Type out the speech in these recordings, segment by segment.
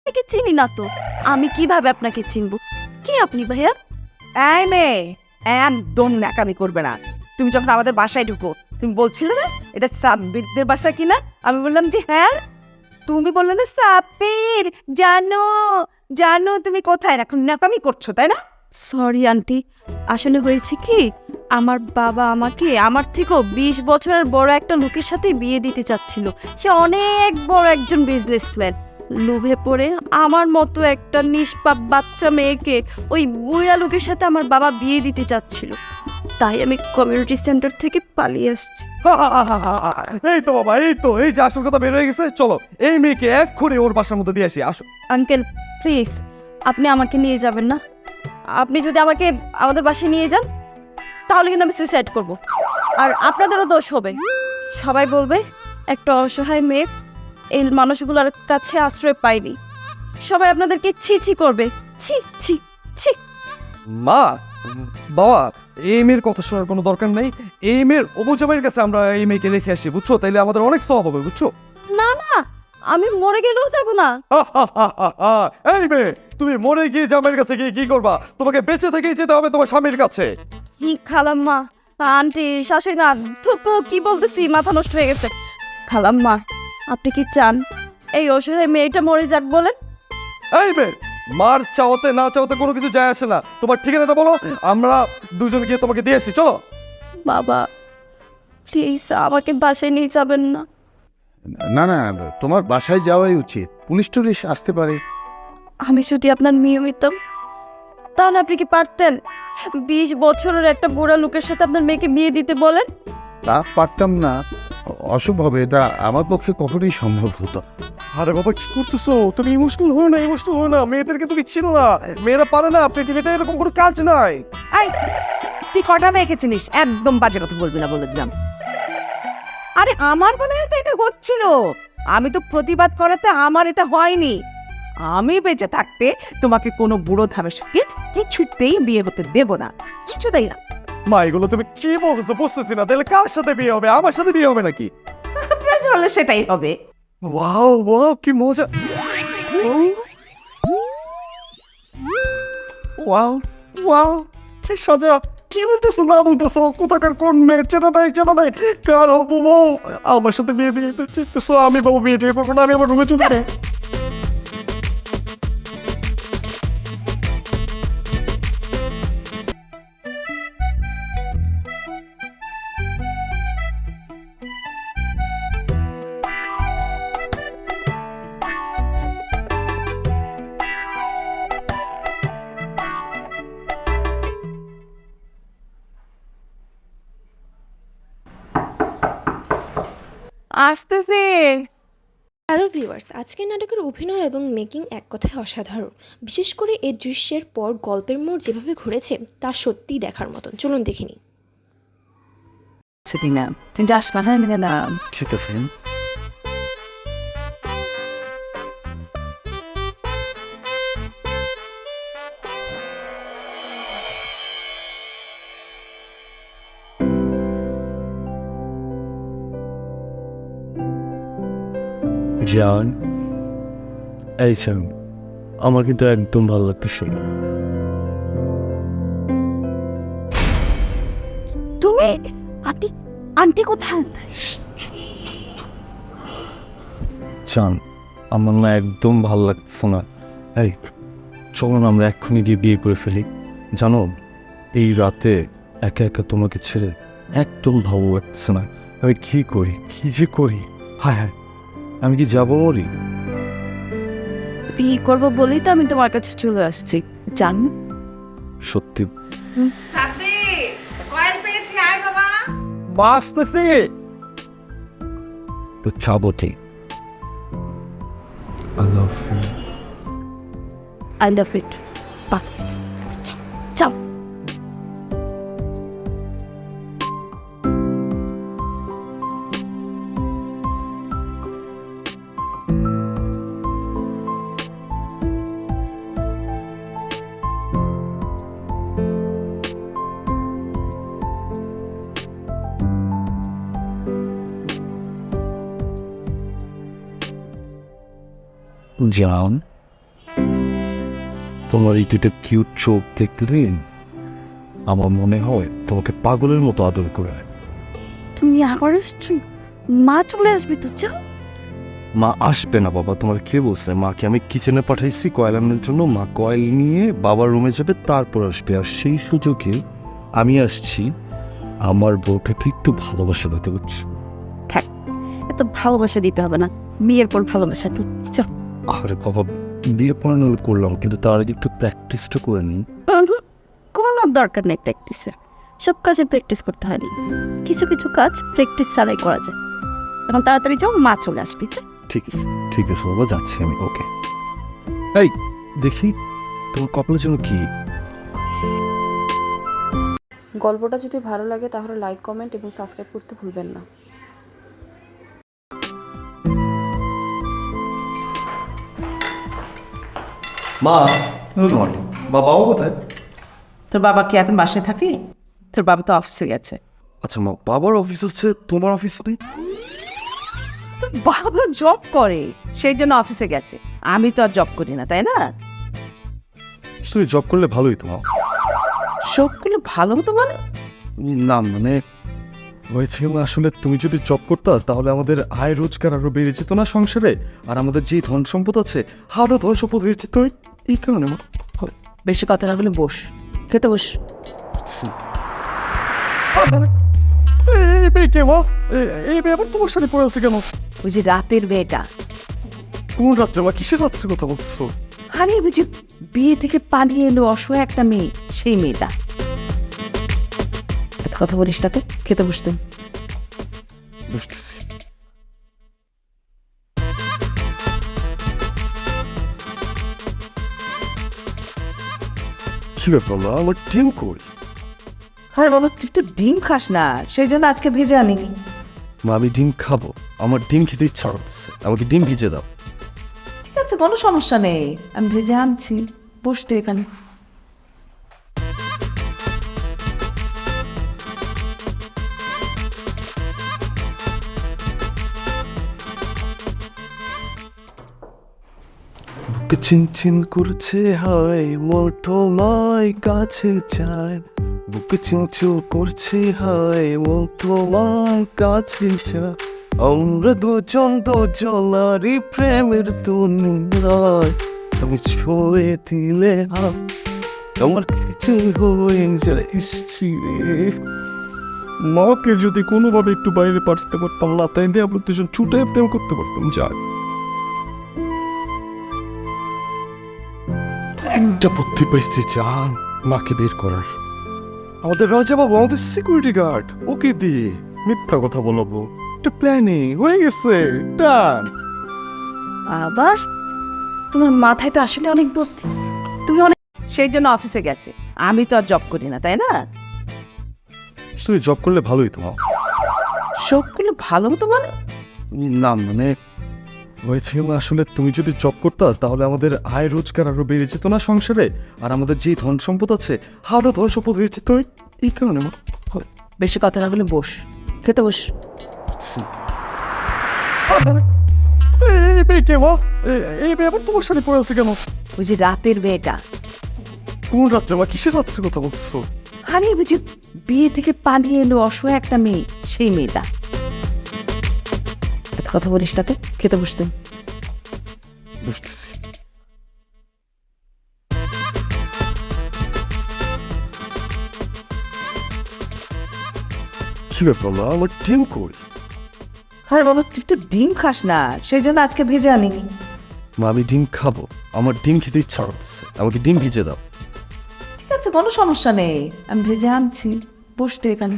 আপনাকে চিনি না তো। আমি কিভাবে আপনাকে চিনবো? কে আপনি ভাইয়া? এই মেয়ে, একদম ন্যাকামি করবে না। তুমি যখন আমাদের বাসায় ঢুকো তুমি বলছিলে না এটা সাব্বিরদের বাসা কিনা? আমি বললাম যে হ্যাঁ। তুমি বললে না সাব্বির জানো জানো তুমি কোথায়? এখন ন্যাকামি করছো তাই না? সরি আন্টি, আসলে হয়েছে কি, আমার বাবা আমাকে আমার থেকেও 20 বছরের বড় একটা লোকের সাথে বিয়ে দিতে চাচ্ছিল। সে অনেক বড় একজন বিজনেসম্যান। লোভে পড়ে আমার মতো একটা নিষ্পাপ বাচ্চা মেয়েকে ওই বুড়া লোকের সাথে আমার বাবা বিয়ে দিতে চাচ্ছিল। তাই আমি কমিউনিটি সেন্টার থেকে পালিয়ে আসছি। এই তো বাবা, এই যে আসল কথা বের হয়ে গেছে। চলো এই মেয়েকে এক্ষুনি ওর বাসার মধ্যে দিয়ে আসি, আসো। আঙ্কেল প্লিজ, আপনি আমাকে নিয়ে যাবেন না। আপনি যদি আমাকে আমাদের বাসায় নিয়ে যান তাহলে কিন্তু আমি সুইসাইড করব। আর আপনাদেরও দোষ হবে। সবাই বলবে একটা অসহায় মেয়ে এই মানুষগুলোর কাছে আশ্রয় পায়নি। সবাই আপনাদেরকে ছি ছি করবে। ছি ছি ছি। মা, বাবা, এই মেয়ের কথা শোনার কোনো দরকার নেই। এই মেয়ের অবুজামের কাছে আমরা এই মেয়েকে রেখে আসি, বুঝছো? তাইলে আমাদের অনেক সওয়াব হবে, বুঝছো? না না, আমি মরে গেলেও যাব না। এই মেয়ে, তুমি মরে গিয়ে জামাইয়ের কাছে গিয়ে কি করবা? তোমাকে বেঁচে থেকেই যেতে হবে তোমার স্বামীর কাছে। খালাম্মা, আন্টি, শাশুড়ি মা, থুকু কি বলতেছি, মাথা নষ্ট হয়ে গেছে। খালাম্মা, আপনি কি চান এই অসহায় মেয়েটা মরে যাক বলেন? এই মেয়ে, মার চাওয়াতে না চাওয়াতে কোনো কিছু যায় আসে না। তোমার ঠিকানাটা বলো, আমরা দুজন গিয়ে তোমাকে দিয়ে আসি, চলো। বাবা প্লিজ আমাকে বাসায় নিয়ে যাবেন না। না না, তোমার বাসায় যাওয়াই উচিত। পুলিশ টুলিশ আসতে পারে। আমি যদি আপনার মেয়ে হইতাম তাহলে আপনি কি পারতেন 20 বছরের একটা বুড়া লোকের সাথে আপনার মেয়েকে বিয়ে দিতে বলেন? তা পারতাম না, অশুভ হবে, এটা আমার পক্ষে কখনোই সম্ভব হতো। আরে বাবা, কি করতেছো তুমি? ইমোশনাল হো না, ইমোশনাল হো না। মেয়েদেরকে তুমি চিনো না, মেয়েরা পারে না। পৃথিবীতে এরকম কোনো কাজ নাই। এই তুই কটা মেয়েকে চিনিস? একদম বাজে কথা বলবি না বলে দিলাম। আরে আমার মনে হয় তো এটা হচ্ছিল। আমি তো প্রতিবাদ করাতে আমার এটা হয়নি। আমি বেঁচে থাকতে তোমাকে কোনো বুড়ো ধামের সাথে কিছুতেই বিয়ে হতে দেব না, কিছুতেই না। মা, এগুলো তুমি কি বলতেছো বুঝতেছি না। তাহলে কার সাথে বিয়ে হবে? আমার সাথে বিয়ে হবে নাকি? প্রয়োজন হলে সেটাই হবে। ওয়াও ওয়াও, কি মজা। ওয়াও ওয়াও, কি সাজা। কি বলতেছো না বলতেছো? কোথাকার কোন মেয়ে? চেনা নাই, চেনা নাই। কার হবো বউ? আমার সাথে বিয়ে দিয়ে চাইতেছো? আমি বাবু বিয়ে দিয়ে করবো না, আমি আমার রুমে চলে যাবো। আসতেছে। হ্যালো ভিউয়ার্স, আজকের নাটকের অভিনয় এবং মেকিং এক কথায় অসাধারণ। বিশেষ করে এই দৃশ্যের পর গল্পের মোড় যেভাবে ঘুরেছে তা সত্যিই দেখার মতন। চলুন দেখে নিই। না তুই যাস না, হ্যাঁ না। ঠিক আছে। জান, এই শোন, আমার কিন্তু একদম ভালো লাগতেছে না। তুমি আন্টি, আন্টি কোথায়? জান, আমার না একদম ভালো লাগতেছে না। এই চলো না আমরা এক্ষুনি গিয়ে বিয়ে করে ফেলি। জানো, এই রাতে একা একা তোমাকে ছেড়ে একদম ভালো লাগছে না। আমি কি করি, কি যে করি। হায় হায়, আমি কি যাবো মরি? বিয়ে করবো বলেই তো আমি তোমার কাছে চলে আসছি, জান। সত্যি সাব্বির, কয়েল পেয়েছি, আয় বাবা। বাসতেছি। তো যাবো ঠিক। I love you. I love it. যাও। জান, তোমার এই দুটো কিউট চোখ দেখলে আমার মনে হয় তোমাকে পাগলের মতো আদর করে। তুমি আবার মা চলে আসবে তো যাও। মা আসবে না বাবা, তোমার কে বলছে? মাকে আমি কিচেনে পাঠাইছি কয়েল আনার জন্য। মা কয়েল নিয়ে বাবার রুমে যাবে, তারপর আসবে। আর সেই সুযোগে আমি আসছি আমার বউটাকে একটু ভালোবাসা দিতে হচ্ছে। এত ভালোবাসা দিতে হবে না, বিয়ের পর ভালোবাসা তো চল। আরে বাবা, বিয়ে পড়ানো করলাম, কিন্তু তার আগে একটু প্র্যাকটিসটা করে নিই। কোনো দরকার নেই প্র্যাকটিসের, সব কাজে প্র্যাকটিস করতে হয় না, কিছু কিছু কাজ প্র্যাকটিস ছাড়াই করা যায়। এখন তাড়াতাড়ি যাও, মা চলে আসবে। ঠিক আছে ঠিক আছে বাবা, যাচ্ছি আমি। ওকে। এই দেখি তোর কপালের জন্য কি? গল্পটা যদি ভালো লাগে তাহলে লাইক, কমেন্ট এবং সাবস্ক্রাইব করতে ভুলবেন না। মা, গুড মর্নিং। বাবাও কোথায়? তোর বাবা কি এখন বাসায় থাকে? তোর বাবা তো অফিসে গেছে। আচ্ছা মা, বাবার অফিস আছে, তোমার অফিস নেই? তোর বাবা জব করে, সেই জন্য অফিসে গেছে। আমি তো আর জব করি না, তাই না? তুমি জব করলে ভালোই তো মা। সবগুলো ভালো হতো মানে? না মানে হয়েছে আসলে তুমি যদি জব করতা তাহলে আমাদের আয় রোজগার আরো বেড়ে যেত না সংসারে, আর আমাদের যে ধন সম্পদ আছে আরো ধন সম্পদ হয়ে যেত। এই কারণে মা। বেশি কথা না বলে বস, খেতে বস। এই মেয়ে কে মা? এই মেয়ে আবার তোমার সাথে পড়ে আছে কেন? ওই যে রাতের মেয়েটা। কোন রাত্রে মা? কিসের রাত্রে কথা বলছো? আরে ওই যে বিয়ে থেকে পালিয়ে এলো অসহায় একটা মেয়ে, সেই মেয়েটা। এত কথা বলিস তাতে, খেতে বসতে। বুঝতেছি। কি ব্যাপার মা, আমার টিম কই? আরে বাবা, তুই তো ডিম খাস না, সেই জন্য আজকে ভেজে আনিনি। মা আমি ডিম খাবো, আমার ডিম খেতে ইচ্ছা করতেছে, আমাকে ডিম ভিজে দাও। ঠিক আছে, কোনো সমস্যা নেই, আমি ভেজে আনছি। বসতে এখানে। বুকে চিনচিন করছে হায়, মোর তোমায় কাছে চায়। বুকে চিনচিন করছে হায়, মোর তোমায় কাছে চায়। আমরা দুজন দুজনারই প্রেমের দুনিয়ায়, তুমি ছুঁয়ে দিলে আমার কিছু হয়ে যায়। মাকে যদি কোনোভাবে একটু বাইরে পাঠাতে পারতাম না, তাইলে আমরা দুজন ছুটে প্রেম করতে পারতাম। যাক, একটা বুদ্ধি পাইছি জান, মাকে বের করার। আমাদের রাজা বাবু, আমাদের সিকিউরিটি গার্ড, ওকে দিয়ে মিথ্যা কথা বলাবো। একটা প্ল্যানিং হয়ে গেছে, ডান। আবার তোমার মাথায় তো আসলে অনেক বুদ্ধি, তুমি অনেক। সেই জন্য অফিসে গেছে। আমি তো আর জব করি না, তাই না? তুই জব করলে ভালোই তো মা। সবগুলো ভালো হতো মানে? না মানে হয়েছে আসলে তুমি যদি জব করতা তাহলে আমাদের আয় রোজগার আরো বেড়ে যেত না সংসারে, আর আমাদের যে ধন সম্পদ আছে আরো ধন সম্পদ হয়ে যেত। এই কারণে মা। বেশি কথা না বলে বস, খেতে বস। এই মেয়ে কে মা? এই মেয়ে আবার তোমার সাথে পড়ে আছে কেন? ওই যে রাতের মেয়েটা। কোন রাত্রে মা? কিসের রাত্রে কথা বলছো? আরে ওই যে বিয়ে থেকে পালিয়ে এলো অসহায় একটা মেয়ে, সেই মেয়েটা। এত কথা বলিস তাতে, খেতে বসতে। বুঝতেছি। কি ব্যাপার মা, আমার টিম কই? আরে বাবা, তুই তো ডিম খাস না, সেই জন্য আজকে ভেজে আনিনি। মা আমি ডিম খাবো, আমার ডিম খেতে ইচ্ছা করতেছে, আমাকে ডিম ভিজে দাও। ঠিক আছে, কোনো সমস্যা নেই, আমি ভেজে আনছি। বসতে এখানে।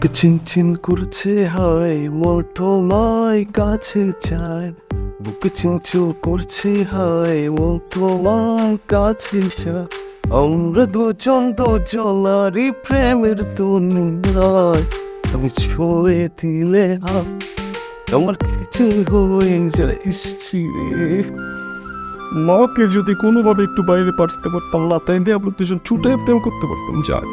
বুকে চিনচিন করছে হায়, মোর তোমায় কাছে চায়। বুকে চিনচিন করছে হায়, মোর তোমায় কাছে চায়। আমরা দুজন দুজনারই প্রেমের দুনিয়ায়, তুমি ছুঁয়ে দিলে আমার কিছু হয়ে যায়। মাকে যদি কোনোভাবে একটু বাইরে পাঠাতে পারতাম না, তাইলে আমরা দুজন ছুটে প্রেম করতে পারতাম। যাক,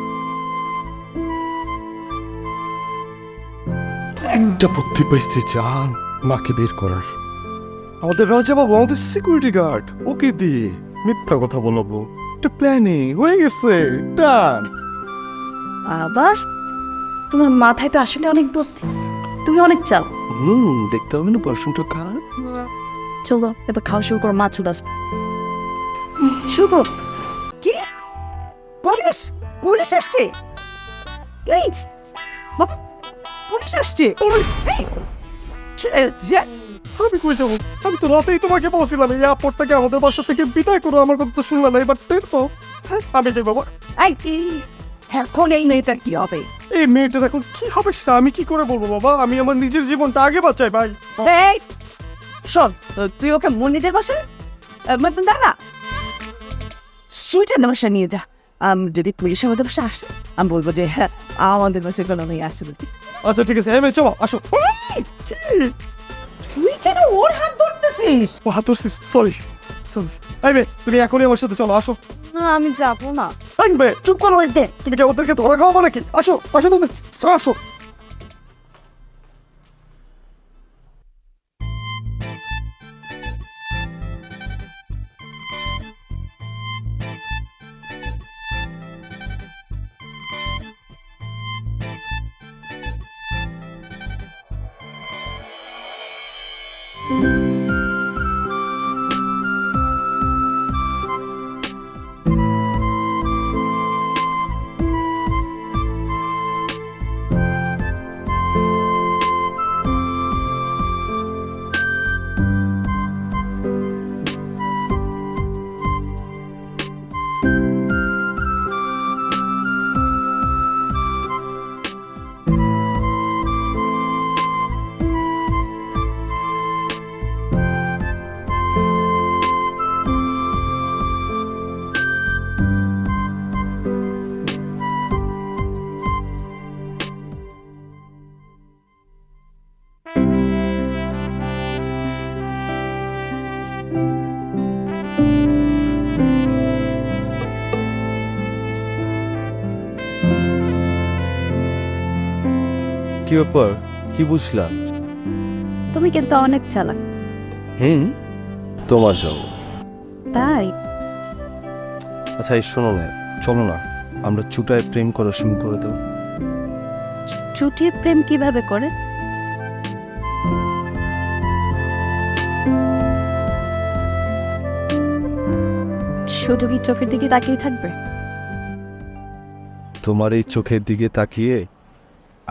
একটা বুদ্ধি পাইছি জান, মাকে বের করার। আমাদের রাজা বাবু, আমাদের সিকিউরিটি গার্ড, ওকে দিয়ে মিথ্যা কথা বলাবো। একটা প্ল্যানিং হয়ে গেছে, ডান। আবার তোমার মাথায় তো আসলে অনেক বুদ্ধি, তুমি অনেক চাও। দেখতে হবে না পার্সেন্টটা কার। চলো এবার খাওয়া শুরু করো, মা চলে আসবে। শুরু করো। কি পুলিশ? পুলিশ আসছে? এই বাবা, পুলিশ আসছে? আমি কই যাবো? আমি তো রাতেই তোমাকে বলছিলাম এই এয়ারপোর্টটাকে আমাদের বাসা থেকে বিদায় করো। আমার কথা তো শুনলাম না, এবার টের পাও। আমি যাই বাবা। এই কি এখন এই মেয়েটার কি হবে? এই মেয়েটার এখন কি হবে সেটা আমি কি করে বলবো বাবা? আমি আমার নিজের জীবনটা আগে বাঁচাই ভাই। এই শোন, তুই ওকে মনিদের বাসায় দাঁড়া, সুইটার বাসায় নিয়ে যা। যদি পুলিশ আমাদের বাসায় আসে, আমি বলবো যে হ্যাঁ আমাদের বাসায় কোনো মেয়ে আসছে বলছি। আচ্ছা ঠিক আছে, মেয়ে চলো আসো। তুই কেন ওর হাত ধরতেছিস? ও হাত ধরছিস, সরি সরি। এই মেয়ে, তুমি এখনই আমার সাথে চলো, আসো। না আমি যাবো না। এই মেয়ে, চুপ করো একদম। তুমি কি ওদেরকে ধরা খাওয়াবো নাকি? আসো আসো তুমি, আসো। কি ব্যাপার, কি বুঝলা? তুমি কিন্তু অনেক চালাক। তোমার জন্য। তাই? আচ্ছা এই শোনো না, চলো না আমরা চুটায় প্রেম করা শুরু করে দেবো। চুটিয়ে প্রেম কিভাবে করে? শুধু কি চোখের দিকে তাকিয়ে থাকবে? তোমার এই চোখের দিকে তাকিয়ে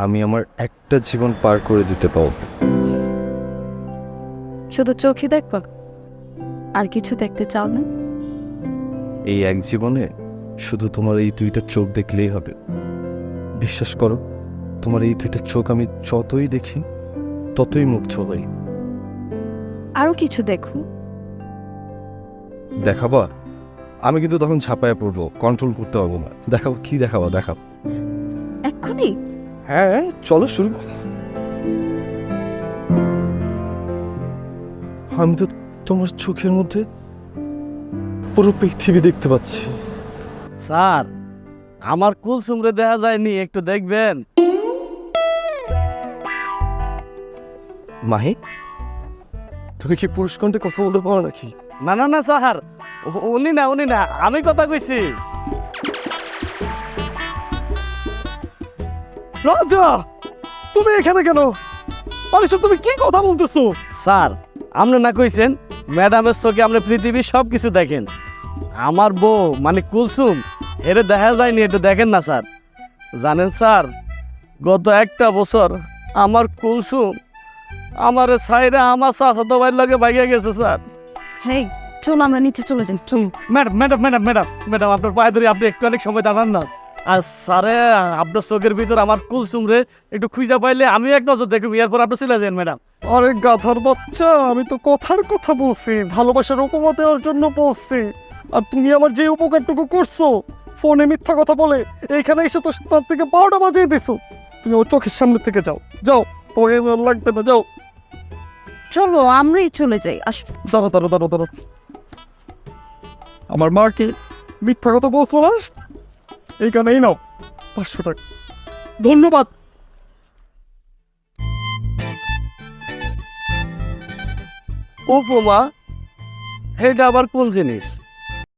আমি আমার একটা জীবন পার করে দিতে পারবো। শুধু চোখই দেখবা, আর কিছু দেখতে চাও না? এই এক জীবনে শুধু তোমার এই দুইটা চোখ দেখলেই হবে। বিশ্বাস করো, তোমার এই দুইটা চোখ আমি যতই দেখি ততই মুগ্ধ হই। আরো কিছু দেখো। দেখাবা? আমি কিন্তু তখন ঝাঁপায় পড়বো, কন্ট্রোল করতে পারবো না। দেখাবো? কি দেখাবো? দেখাবো। এক্ষুনি? হ্যাঁ চলো শুরু। আমি তো তোমার চোখের মধ্যে পুরো পৃথিবী দেখতে পাচ্ছি। স্যার, আমার কুলসুমরে দেখা যায়নি, একটু দেখবেন। মাহি, তুমি কি পুরুষ কণ্ঠে কথা বলতে পারো নাকি? না না না স্যার, উনি না উনি না, আমি কথা কইছি। রাজা, তুমি এখানে কেন? আরে সব তুমি কি কথা বলতেছো? স্যার, আপনি না কইছেন ম্যাডামের চোখে আপনি পৃথিবীর সব কিছু দেখেন। আমার বউ মানে কুলসুম, এরে দেখা যায়নি, একটু দেখেন না স্যার। জানেন স্যার, গত একটা বছর আমার কুলসুম আমার সাইরা আমার চাচাতো ভাইয়ের লগে ভাইয়া গেছে স্যার। হ্যাঁ চলো আমরা নিচে চলে যাই। চলো। Madam madam madam madam madam আপনার পায়ে ধরে, আপনি একটু অনেক সময় দাঁড়ান না। আর স্যারে আপনার চোখের ভিতর আমার কুলসুম রে একটু খুঁজা পাইলে আমি এক নজর দেখুন, এরপর আপনি চলে যান ম্যাডাম। আরে গাধার বাচ্চা, আমি তো কথার কথা বলছি, ভালোবাসার উপমা দেওয়ার জন্য বলছি। আর তুমি আমার যে উপকারটুকু করছো, ফোনে মিথ্যা কথা বলে এইখানে এসে তো তার থেকে 12টা বাজিয়ে দিছো। তুমি ওর চোখের সামনে থেকে যাও, যাও, তোমাকে আর লাগবে না, যাও। চলো আমরাই চলে যাই। আসো। দাঁড়ো দাঁড়ো দাঁড়ো দাঁড়ো, আমার মাকে মিথ্যা কথা বলছো না, এইখানেই নাও 500 টাকা। ধন্যবাদ। উপমা এটা আবার কোন জিনিস?